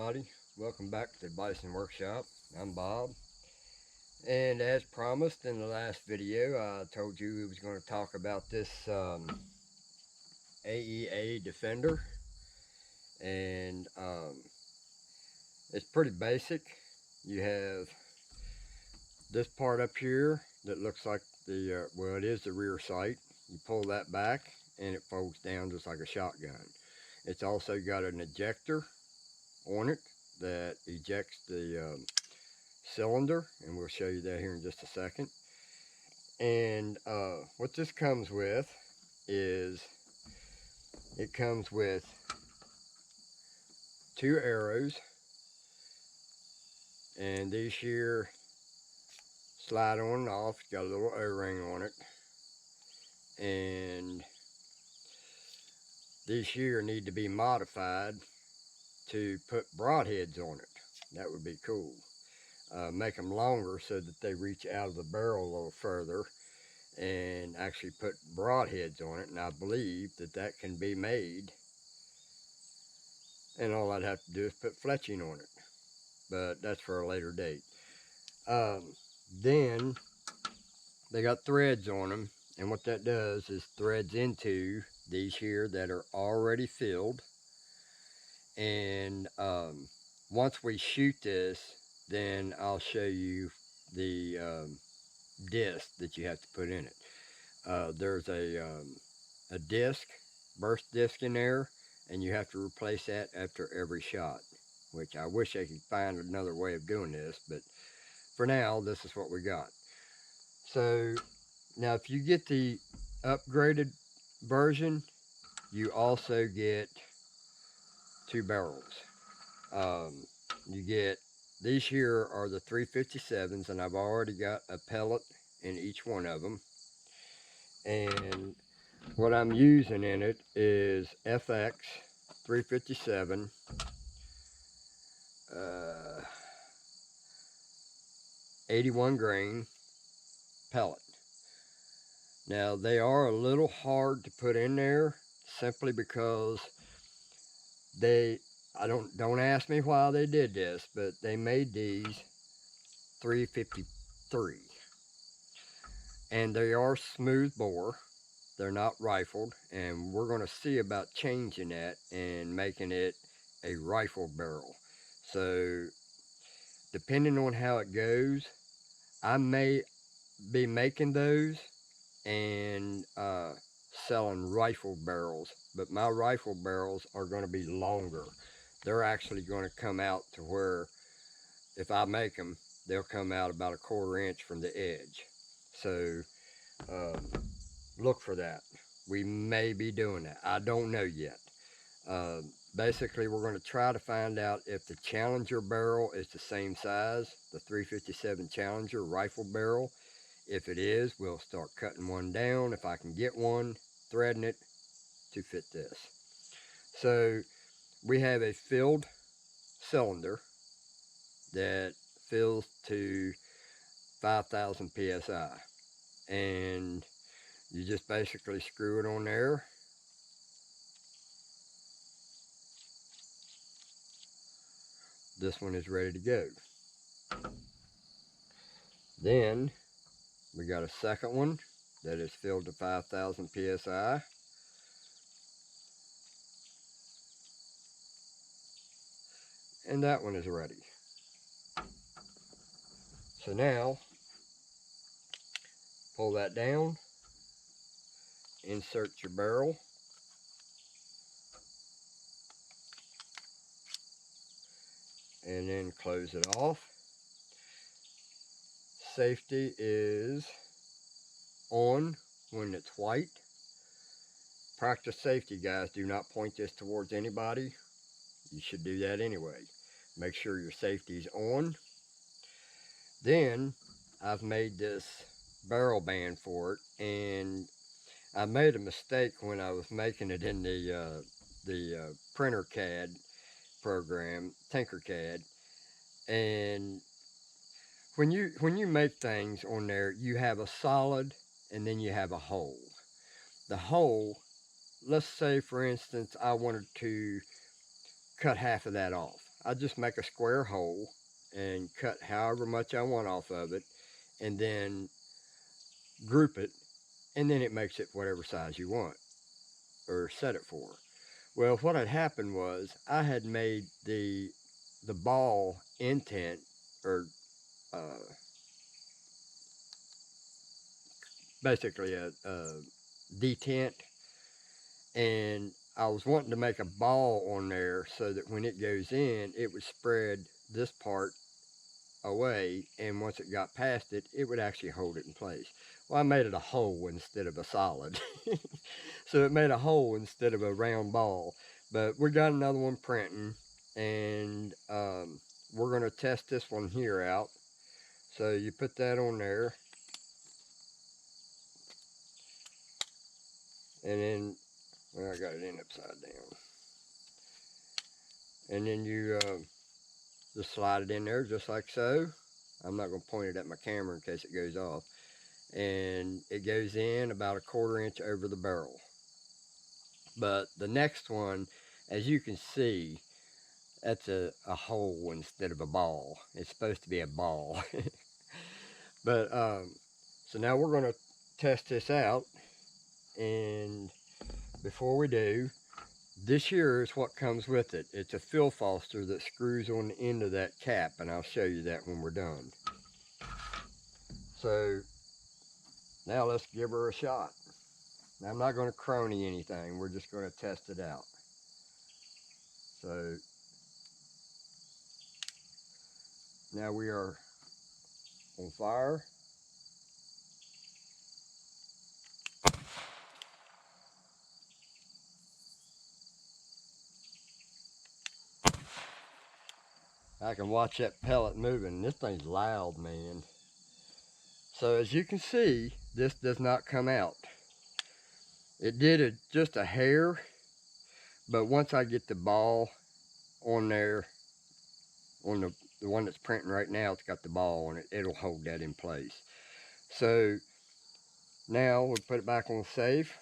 everybody. Welcome back to the Bison Workshop. I'm Bob. And as promised in the last video, I told you we was going to talk about this AEA Defender. And it's pretty basic. You have this part up here that looks like the, well, it is the rear sight. You pull that back and it folds down just like a shotgun. It's also got an ejector on it that ejects the cylinder, and we'll show you that here in just a second. And what this comes with is it comes with two arrows, and these here slide on and off. It's got a little O-ring on it, and these here need to be modified to put broadheads on it. That would be cool. Make them longer so that they reach out of the barrel a little further and actually put broadheads on it, and I believe that that can be made, and all I'd have to do is put fletching on it, but that's for a later date. Then they got threads on them, and what that does is threads into these here that are already filled. And once we shoot this, then I'll show you the disc that you have to put in it. There's a disc, burst disc in there, and you have to replace that after every shot, which I wish I could find another way of doing this, but for now, this is what we got. So now if you get the upgraded version, you also get two barrels. You get, these here are the 357s, and I've already got a pellet in each one of them. And what I'm using in it is FX 357 81 grain pellet. Now they are a little hard to put in there simply because don't ask me why they did this, but they made these 353, and they are smooth bore. They're not rifled, and we're going to see about changing that and making it a rifle barrel. So depending on how it goes, I may be making those and selling rifle barrels, but my rifle barrels are going to be longer. They're actually going to come out to where, if I make them, they'll come out about 1/4 inch from the edge. So look for that. We may be doing that. I don't know yet. Basically, we're going to try to find out if the Challenger barrel is the same size, the 357 Challenger rifle barrel. If it is, we'll start cutting one down, if I can get one, threading it to fit this. So we have a filled cylinder that fills to 5,000 psi, and you just basically screw it on there. This one is ready to go. Then we got a second one that is filled to 5,000 psi. And that one is ready. So now, pull that down, insert your barrel, and then close it off. Safety is on when it's white. Practice safety, guys. Do not point this towards anybody. You should do that anyway. Make sure your safety is on. Then I've made this barrel band for it, and I made a mistake when I was making it in the printer CAD program, Tinkercad. And when you make things on there, you have a solid and then you have a hole. The hole, let's say for instance I wanted to cut half of that off. I just make a square hole and cut however much I want off of it, and then group it, and then it makes it whatever size you want or set it for. Well, what had happened was I had made the ball intent, or uh, basically a detent, and I was wanting to make a ball on there so that when it goes in, it would spread this part away, and once it got past it, it would actually hold it in place. Well, I made it a hole instead of a solid. So it made a hole instead of a round ball. But we got another one printing, and we're going to test this one here out. So you put that on there, and then, well, I got it in upside down. And then you just slide it in there just like so. I'm not going to point it at my camera in case it goes off. And it goes in about a 1/4 inch over the barrel. But the next one, as you can see, that's a hole instead of a ball. It's supposed to be a ball. But so now we're going to test this out, and before we do, this here is what comes with it. It's a fill foster that screws on the end of that cap, and I'll show you that when we're done. So now let's give her a shot. Now, I'm not going to crony anything. We're just going to test it out. So now we are on fire. I can watch that pellet moving. This thing's loud, man. So as you can see, this does not come out. It did just a hair, but once I get the ball on there, on the one that's printing right now, it's got the ball on it. It'll hold that in place. So now we'll put it back on safe.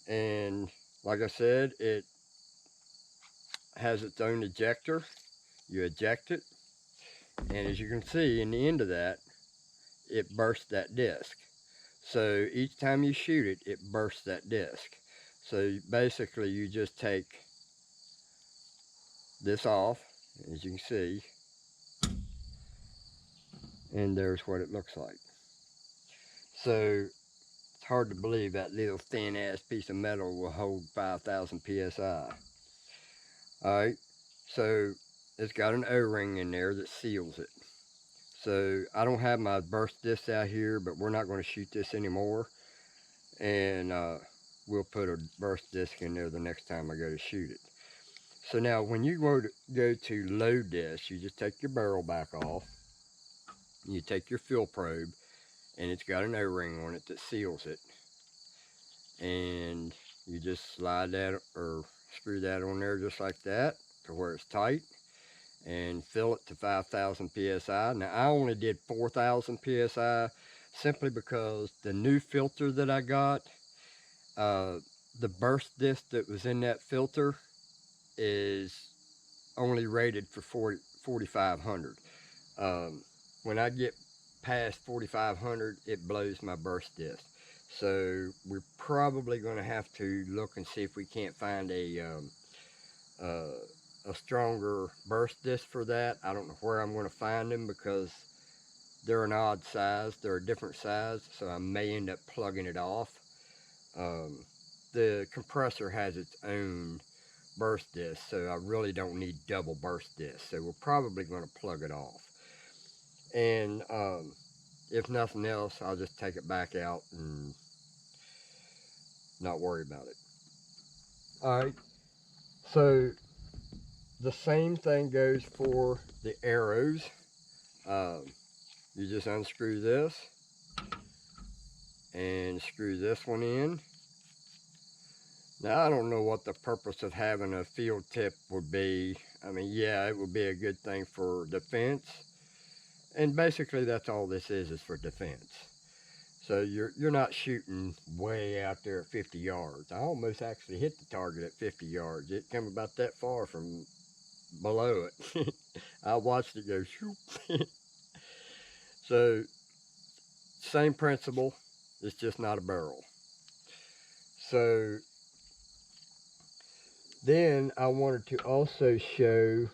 And like I said, it has its own ejector. You eject it, and as you can see in the end of that, it bursts that disc. So each time you shoot it, it bursts that disc. So basically you just take this off, as you can see, and there's what it looks like. So it's hard to believe that little thin ass piece of metal will hold 5,000 psi. Alright, so it's got an O-ring in there that seals it. So I don't have my burst disc out here, but we're not going to shoot this anymore. And we'll put a burst disc in there the next time I go to shoot it. So now when you go to load this, you just take your barrel back off. You take your fill probe, and it's got an O-ring on it that seals it. And you just slide that or screw that on there just like that to where it's tight, and fill it to 5,000 psi. Now I only did 4,000 psi simply because the new filter that I got, the burst disc that was in that filter is only rated for 4,500. When I get past 4,500, it blows my burst disc. So we're probably going to have to look and see if we can't find a stronger burst disc for that. I don't know where I'm going to find them because they're an odd size. They're a different size, so I may end up plugging it off. The compressor has its own burst disc, so I really don't need double burst disc. So we're probably going to plug it off. And if nothing else, I'll just take it back out and not worry about it. Alright, so the same thing goes for the arrows. You just unscrew this and screw this one in. Now I don't know what the purpose of having a field tip would be. I mean, yeah, it would be a good thing for defense, and basically that's all this is for defense. So you're not shooting way out there at 50 yards. I almost actually hit the target at 50 yards. It came about that far from below it. I watched it go shoop. So same principle, it's just not a barrel. So then I wanted to also show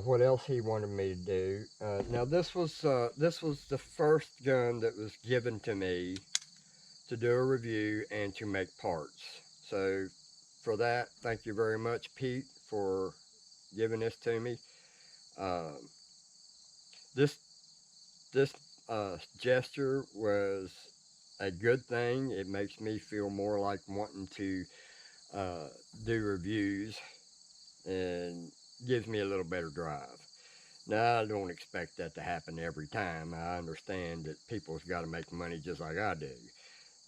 what else he wanted me to do. Now this was the first gun that was given to me to do a review and to make parts. So for that, thank you very much, Pete, for giving this to me. Um, this this gesture was a good thing. It makes me feel more like wanting to uh, do reviews and gives me a little better drive. Now, I don't expect that to happen every time. I understand that people's got to make money just like I do.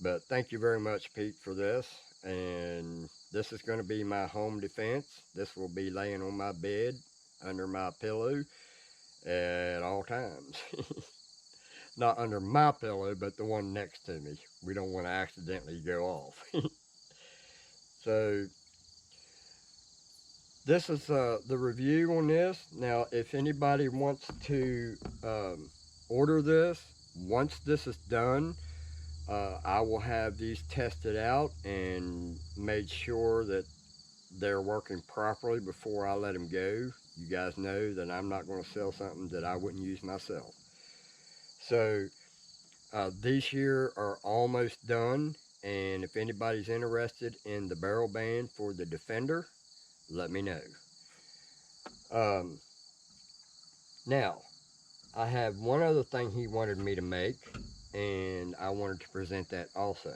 But thank you very much, Pete, for this. And this is going to be my home defense. This will be laying on my bed under my pillow at all times. Not under my pillow, but the one next to me. We don't want to accidentally go off. So this is the review on this. Now, if anybody wants to order this, once this is done, I will have these tested out and made sure that they're working properly before I let them go. You guys know that I'm not going to sell something that I wouldn't use myself. So these here are almost done, and if anybody's interested in the barrel band for the Defender, let me know. Um, Now, I have one other thing he wanted me to make, and I wanted to present that also.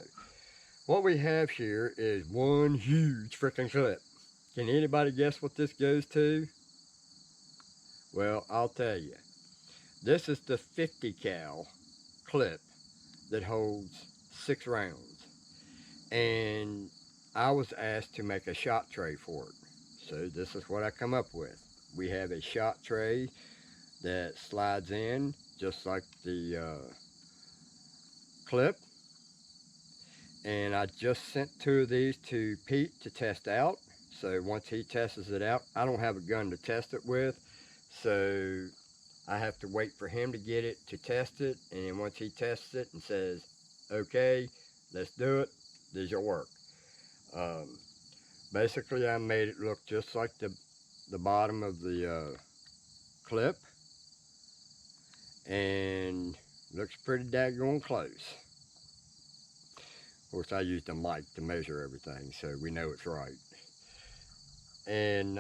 What we have here is one huge freaking clip. Can anybody guess what this goes to? Well, I'll tell you. This is the 50 cal clip that holds 6 rounds. And I was asked to make a shot tray for it. So this is what I come up with. We have a shot tray that slides in just like the clip, and I just sent 2 of these to Pete to test out. So once he tests it out, I don't have a gun to test it with, so I have to wait for him to get it to test it, and then once he tests it and says okay, let's do it, these will work. um, Basically I made it look just like the bottom of the clip, and looks pretty daggone close. Of course, I used a mic to measure everything, so we know it's right. And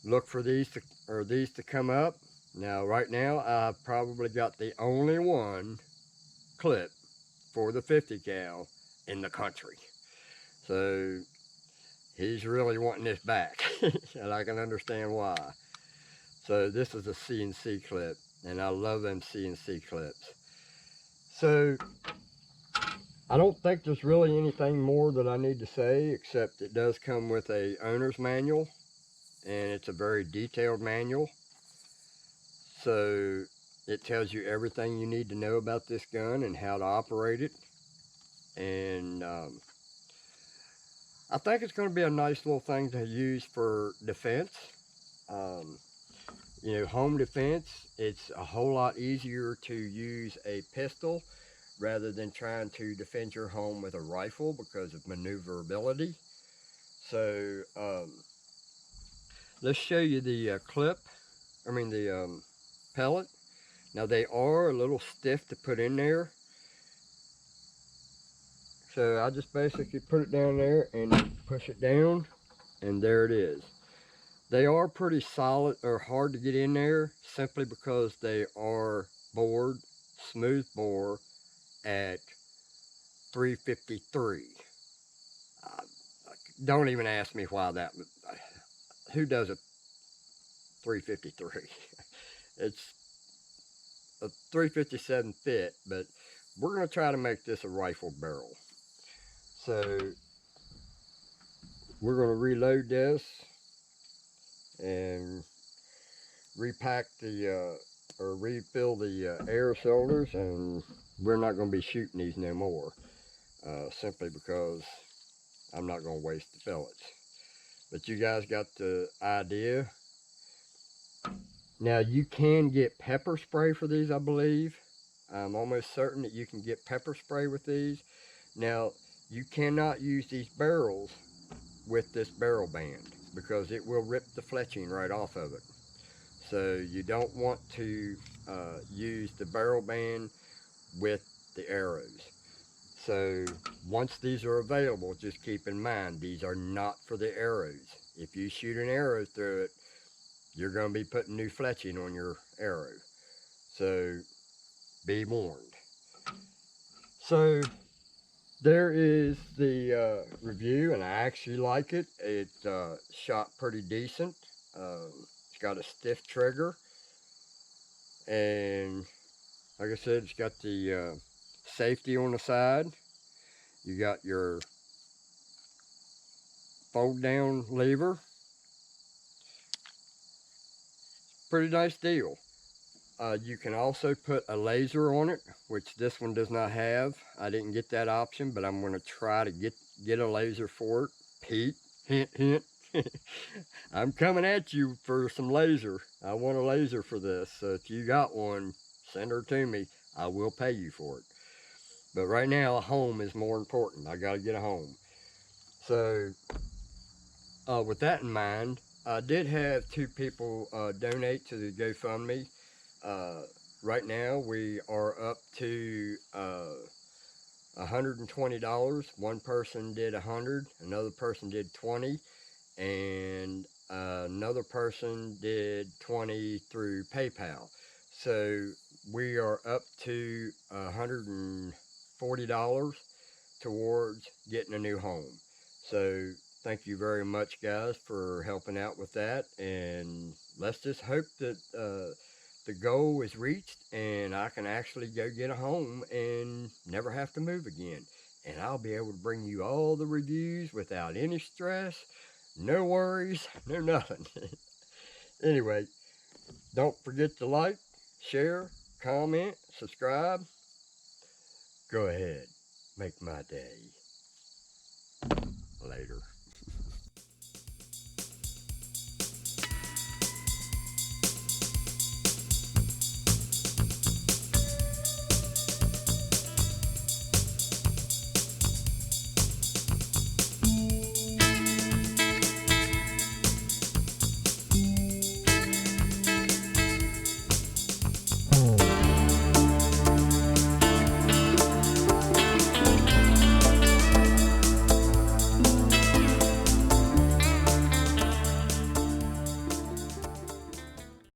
look for these to come up. Now, right now, I've probably got the only one clip for the 50 cal in the country. So he's really wanting this back, and I can understand why. So this is a CNC clip, and I love them CNC clips. So I don't think there's really anything more that I need to say, except it does come with a owner's manual, and it's a very detailed manual. So it tells you everything you need to know about this gun and how to operate it. And I think it's going to be a nice little thing to use for defense. Um, you know, home defense, it's a whole lot easier to use a pistol rather than trying to defend your home with a rifle because of maneuverability. So let's show you the the pellet. Now they are a little stiff to put in there. So I just basically put it down there and push it down, and there it is. They are pretty solid or hard to get in there simply because they are bored, smooth bore at 353. Uh, don't even ask me why that was. Who does a 353? It's a 357 fit, but we're going to try to make this a rifle barrel. So we're going to reload this and repack the or refill the air cylinders, and we're not going to be shooting these no more, simply because I'm not going to waste the pellets. But you guys got the idea. Now you can get pepper spray for these, I believe. I'm almost certain that you can get pepper spray with these. Now you cannot use these barrels with this barrel band because it will rip the fletching right off of it. So you don't want to use the barrel band with the arrows. So once these are available, just keep in mind these are not for the arrows. If you shoot an arrow through it, you're going to be putting new fletching on your arrow. So be warned. So there is the review, and I actually like it. It shot pretty decent. It's got a stiff trigger, and like I said, it's got the safety on the side. You got your fold down lever. Pretty nice deal. You can also put a laser on it, which this one does not have. I didn't get that option, but I'm going to try to get a laser for it. Pete, hint, hint. I'm coming at you for some laser. I want a laser for this. So if you got one, send her to me. I will pay you for it. But right now, a home is more important. I got to get a home. So with that in mind, I did have 2 people donate to the GoFundMe. Right now, we are up to $120. One person did 100, another person did 20, and another person did 20 through PayPal. So we are up to $140 towards getting a new home. So thank you very much, guys, for helping out with that. And let's just hope that the goal is reached and I can actually go get a home and never have to move again. And I'll be able to bring you all the reviews without any stress, no worries, no nothing. Anyway, don't forget to like, share, comment, subscribe. Go ahead, make my day. Later.